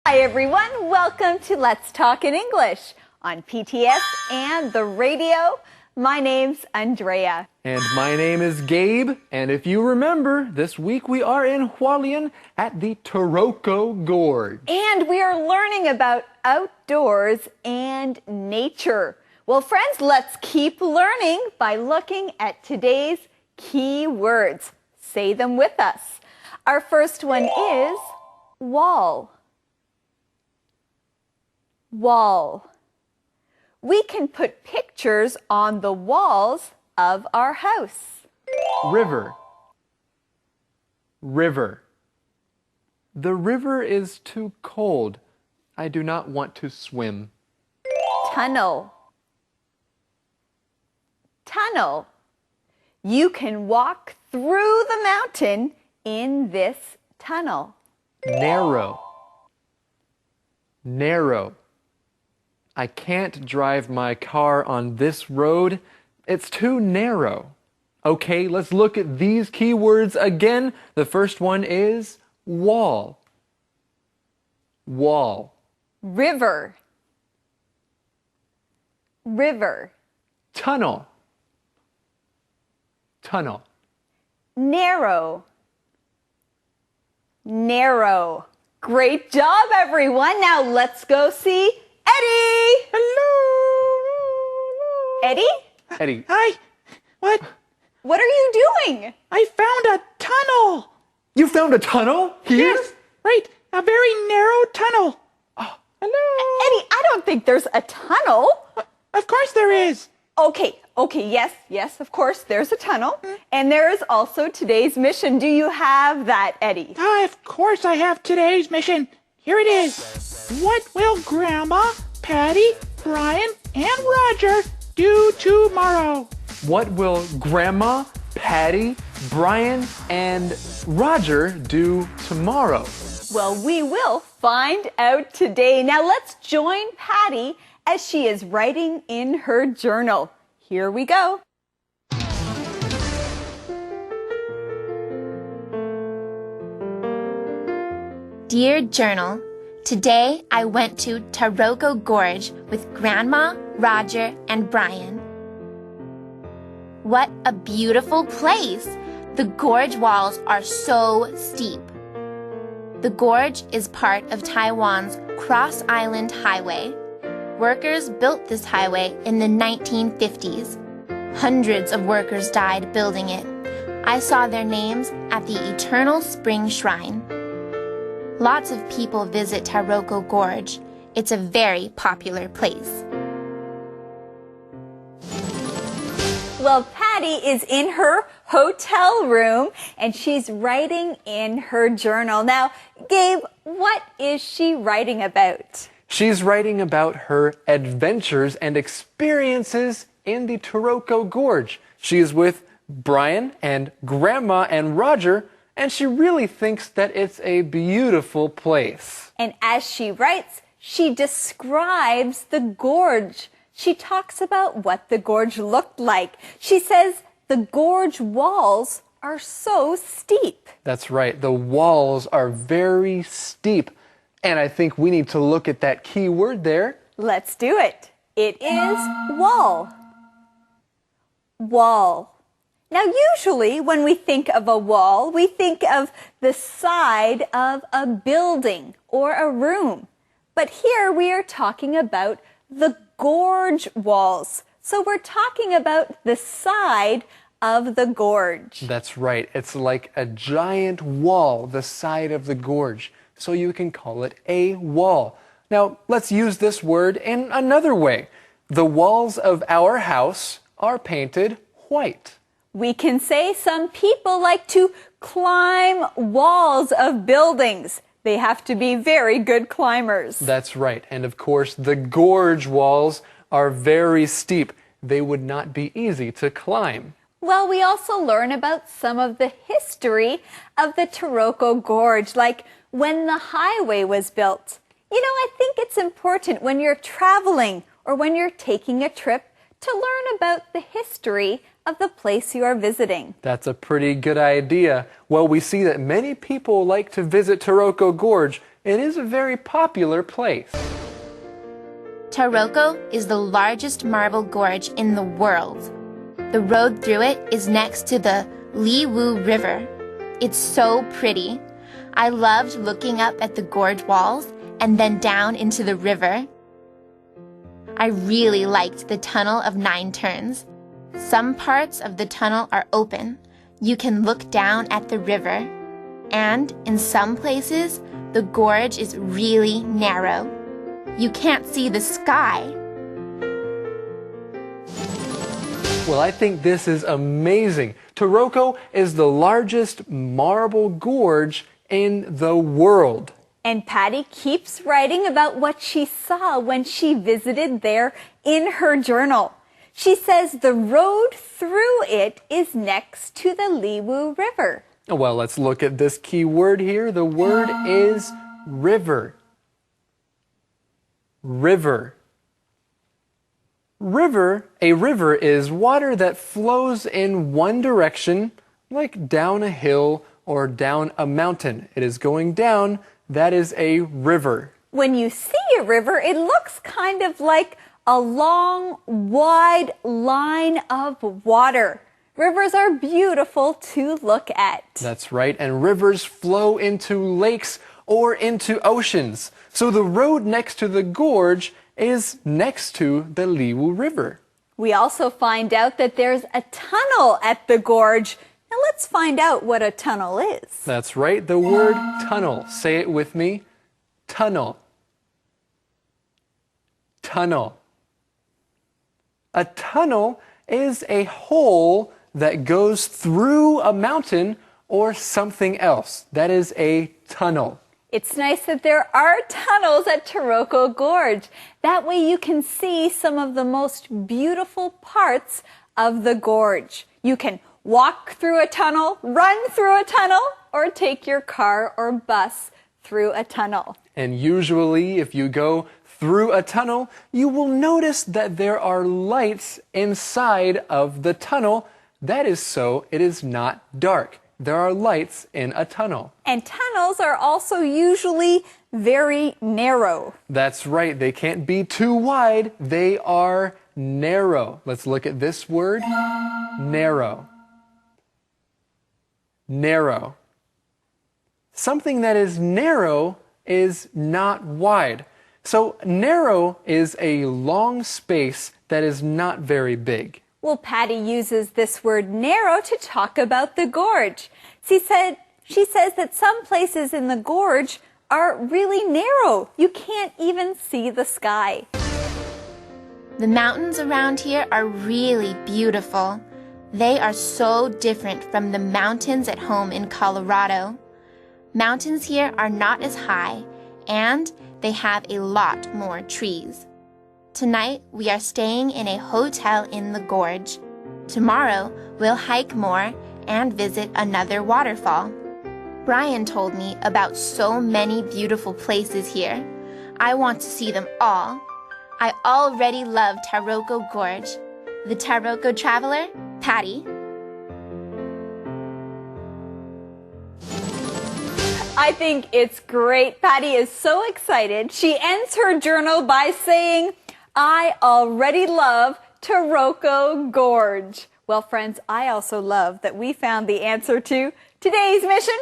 Hi everyone, welcome to Let's Talk in English on PTS and the radio. My name's Andrea. And my name is Gabe, and if you remember, this week we are in Hualien at the Taroko Gorge. And we are learning about outdoors and nature. Well friends, let's keep learning by looking at today's key words. Say them with us. Our first one is wall. Wall. We can put pictures on the walls of our house. River. River. The river is too cold. I do not want to swim. Tunnel. Tunnel. You can walk through the mountain in this tunnel. Narrow. Narrow. I can't drive my car on this road. It's too narrow. Okay, let's look at these keywords again. The first one is wall. Wall. River. River. Tunnel. Tunnel. Narrow. Narrow. Great job, everyone. Now let's go see Eddie. Hello. Eddie? Eddie. Hi. What? What are you doing? I found a tunnel. You found a tunnel here? Yes, right. A very narrow tunnel. Oh, hello. Eddie, I don't think there's a tunnel. Of course there is. Okay, yes, of course, there's a tunnel. And there is also today's mission. Do you have that, Eddie? Of course I have today's mission. Here it is. What will Grandma, Patty, Brian, and Roger do tomorrow? What will Grandma, Patty, Brian, and Roger do tomorrow? Well, we will find out today. Now let's join Patty as she is writing in her journal. Here we go. Dear Journal, today I went to Taroko Gorge with Grandma, Roger, and Brian. What a beautiful place! The gorge walls are so steep. The gorge is part of Taiwan's Cross Island Highway. Workers built this highway in the 1950s. Hundreds of workers died building it. I saw their names at the Eternal Spring Shrine. Lots of people visit Taroko Gorge. It's a very popular place. Well, Patty is in her hotel room and she's writing in her journal. Now, Gabe, what is she writing about? She's writing about her adventures and experiences in the Taroko Gorge. She is with Brian and Grandma and Roger, and she really thinks that it's a beautiful place. And as she writes, she describes the gorge. She talks about what the gorge looked like. She says the gorge walls are so steep. That's right. The walls are very steep. And I think we need to look at that key word there. Let's do it. It is wall. Wall. Now, usually when we think of a wall, we think of the side of a building or a room. But here we are talking about the gorge walls. So we're talking about the side of the gorge. That's right. It's like a giant wall, the side of the gorge. So you can call it a wall. Now, let's use this word in another way. The walls of our house are painted white. We can say some people like to climb walls of buildings. They have to be very good climbers. That's right. And of course, the gorge walls are very steep. They would not be easy to climb. Well, we also learn about some of the history of the Taroko Gorge, like when the highway was built. You know, I think it's important when you're traveling or when you're taking a trip to learn about the history of the place you are visiting. That's a pretty good idea. Well, we see that many people like to visit Taroko Gorge. It is a very popular place. Taroko is the largest marble gorge in the world. The road through it is next to the Liwu River. It's so pretty. I loved looking up at the gorge walls and then down into the river. I really liked the Tunnel of 9 Turns. Some parts of the tunnel are open. You can look down at the river. And in some places, the gorge is really narrow. You can't see the sky. Well, I think this is amazing. Taroko is the largest marble gorge in the world. And Patty keeps writing about what she saw when she visited there in her journal. She says the road through it is next to the Liwu River. Well, let's look at this key word here. The word is river. River. A river is water that flows in one direction, like down a hill or down a mountain. It is going down. That is a river. When you see a river, it looks kind of like a long, wide line of water. Rivers are beautiful to look at. That's right, and rivers flow into lakes or into oceans. So the road next to the gorge is next to the Liwu River. We also find out that there's a tunnel at the gorge. Now let's find out what a tunnel is. That's right, the word tunnel. Say it with me. Tunnel. Tunnel. A tunnel is a hole that goes through a mountain or something else. That is a tunnel. It's nice that there are tunnels at Taroko Gorge. That way you can see some of the most beautiful parts of the gorge. You can walk through a tunnel, run through a tunnel, or take your car or bus through a tunnel. And usually, if you go through a tunnel, you will notice that there are lights inside of the tunnel. That is so it is not dark. There are lights in a tunnel. And tunnels are also usually very narrow. That's right. They can't be too wide. They are narrow. Let's look at this word. Narrow. Narrow. Something that is narrow is not wide. So narrow is a long space that is not very big. Well, Patty uses this word narrow to talk about the gorge. She says that some places in the gorge are really narrow. You can't even see the sky. The mountains around here are really beautiful. They are so different from the mountains at home in Colorado. Mountains here are not as high, and they have a lot more trees. Tonight, we are staying in a hotel in the gorge. Tomorrow, we'll hike more and visit another waterfall. Brian told me about so many beautiful places here. I want to see them all. I already love Taroko Gorge. The Taroko Traveler, Patty. I think it's great. Patty is so excited. She ends her journal by saying, I already love Taroko Gorge. Well, friends, I also love that we found the answer to today's mission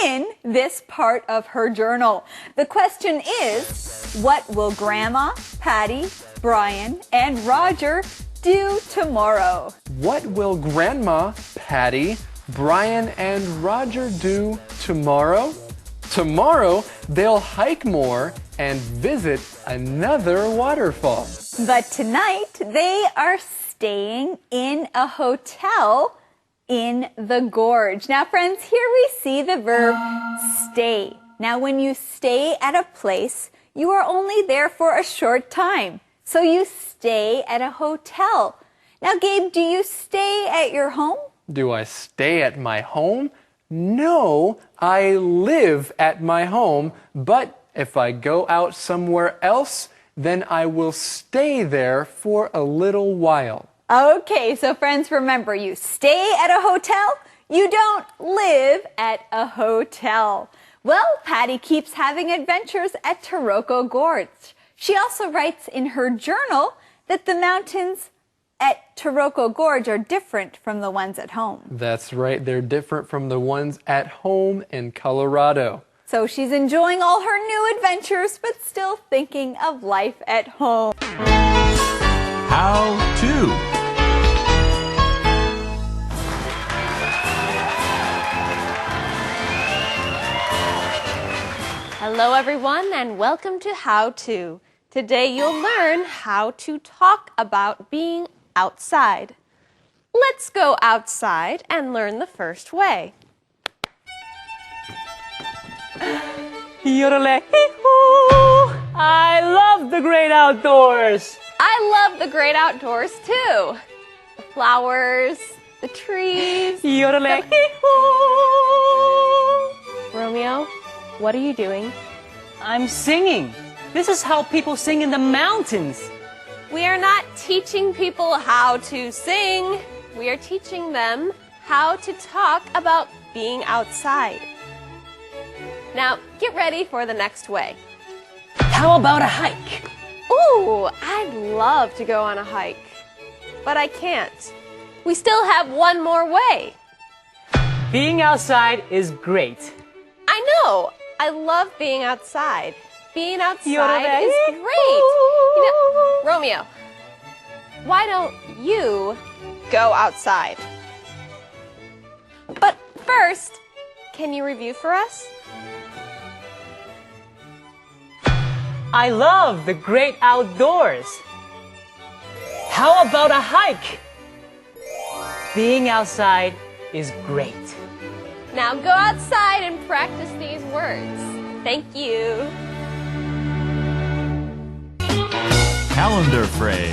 in this part of her journal. The question is, what will Grandma, Patty, Brian, and Roger do tomorrow? What will Grandma, Patty, Brian, and Roger do tomorrow? Tomorrow, they'll hike more and visit another waterfall. But tonight, they are staying in a hotel in the gorge. Now, friends, here we see the verb stay. Now, when you stay at a place, you are only there for a short time. So you stay at a hotel. Now, Gabe, do you stay at your home? Do I stay at my home? No, I live at my home, but if I go out somewhere else, then I will stay there for a little while. Okay, so friends, remember, you stay at a hotel, you don't live at a hotel. Well, Patty keeps having adventures at Taroko Gorge. She also writes in her journal that the mountains at Taroko Gorge are different from the ones at home. That's right, they're different from the ones at home in Colorado. So she's enjoying all her new adventures, but still thinking of life at home. How to. Hello everyone and welcome to How To. Today you'll learn how to talk about being outside. Let's go outside and learn the first way. Yodelay-hee-hoo! I love the great outdoors. I love the great outdoors too. The flowers, the trees. Yodelay-hee-hoo! Romeo, what are you doing? I'm singing. This is how people sing in the mountains. We are not teaching people how to sing. We are teaching them how to talk about being outside. Now, get ready for the next way. How about a hike? Ooh, I'd love to go on a hike, but I can't. We still have one more way. Being outside is great. I know. I love being outside. Being outside is great. Romeo, why don't you go outside? But first, can you review for us? I love the great outdoors. How about a hike? Being outside is great. Now go outside and practice these words. Thank you. Calendar phrase.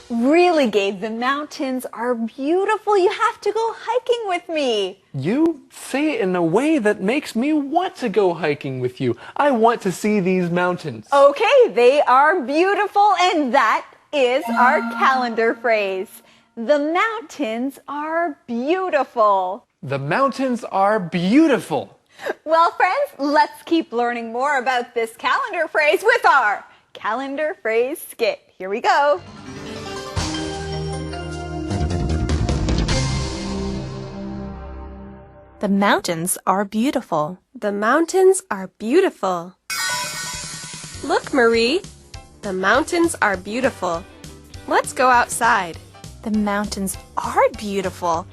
Really, Gabe, the mountains are beautiful. You have to go hiking with me. You say it in a way that makes me want to go hiking with you. I want to see these mountains. Okay, they are beautiful, and that is our calendar phrase. The mountains are beautiful. The mountains are beautiful. Well, friends, let's keep learning more about this calendar phrase with our calendar phrase skit. Here we go. The mountains are beautiful. The mountains are beautiful. Look, Marie. The mountains are beautiful. Let's go outside. The mountains are beautiful,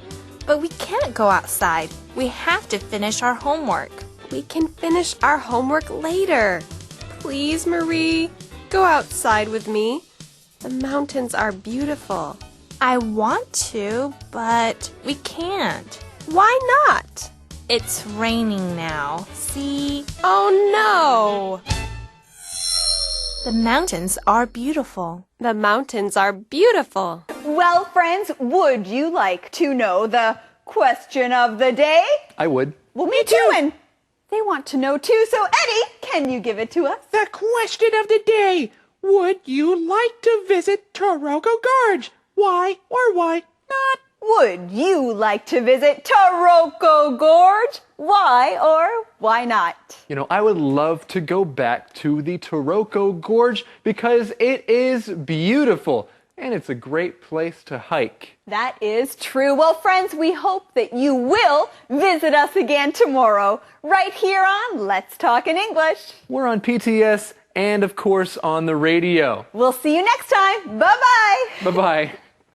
but we can't go outside. We have to finish our homework. We can finish our homework later. Please, Marie, go outside with me. The mountains are beautiful. I want to, but we can't. Why not? It's raining now. See? Oh no! The mountains are beautiful. The mountains are beautiful. Well, friends, would you like to know the question of the day? I would. Well, me too, and they want to know too. So, Eddie, can you give it to us? The question of the day. Would you like to visit Taroko Gorge? Why or why not? Would you like to visit Taroko Gorge? Why or why not? You know, I would love to go back to the Taroko Gorge because it is beautiful and it's a great place to hike. That is true. Well, friends, we hope that you will visit us again tomorrow, right here on Let's Talk in English. We're on PTS and, of course, on the radio. We'll see you next time. Bye-bye. Bye-bye.